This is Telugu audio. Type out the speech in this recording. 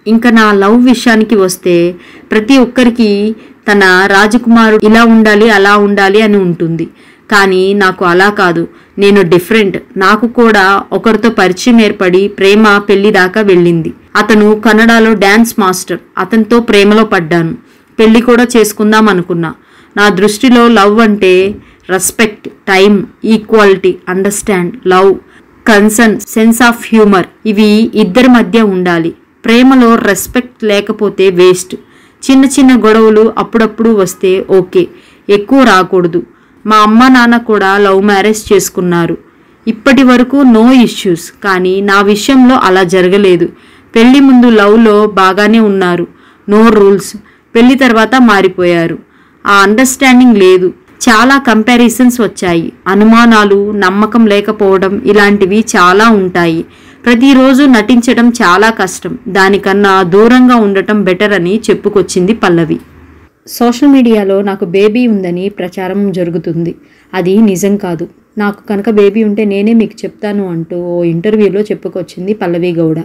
ఇంకా నా లవ్ విషయానికి వస్తే ప్రతి ఒక్కరికి తన రాజకుమారుడు ఇలా ఉండాలి అలా ఉండాలి అని ఉంటుంది. కానీ నాకు అలా కాదు, నేను డిఫరెంట్. నాకు కూడా ఒకరితో పరిచయం ఏర్పడి ప్రేమ పెళ్లి దాకా వెళ్ళింది. అతను కన్నడలో డ్యాన్స్ మాస్టర్. అతనితో ప్రేమలో పడ్డాను. పెళ్లి కూడా చేసుకుందాం అనుకున్నా. నా దృష్టిలో లవ్ అంటే respect, time, equality, understand, love, concern, sense of humour ఇవి ఇద్దరి మధ్య ఉండాలి. ప్రేమలో రెస్పెక్ట్ లేకపోతే వేస్ట్. చిన్న చిన్న గొడవలు అప్పుడప్పుడు వస్తే ఓకే, ఎక్కువ రాకూడదు. మా అమ్మ నాన్న కూడా లవ్ మ్యారేజ్ చేసుకున్నారు. ఇప్పటి వరకు నో ఇష్యూస్. కానీ నా విషయంలో అలా జరగలేదు. పెళ్లి ముందు లవ్లో బాగానే ఉన్నారు, నో రూల్స్. పెళ్లి తర్వాత మారిపోయారు. ఆ అండర్స్టాండింగ్ లేదు. చాలా కంపారిజన్స్ వచ్చాయి. అనుమానాలు, నమ్మకం లేకపోవడం ఇలాంటివి చాలా ఉంటాయి. ప్రతిరోజు నటించడం చాలా కష్టం. దానికన్నా దూరంగా ఉండటం బెటర్ అని చెప్పుకొచ్చింది పల్లవి. సోషల్ మీడియాలో నాకు బేబీ ఉందని ప్రచారం జరుగుతుంది. అది నిజం కాదు. నాకు కనుక బేబీ ఉంటే నేనే మీకు చెప్తాను అంటూ ఓ ఇంటర్వ్యూలో చెప్పుకొచ్చింది పల్లవి గౌడ.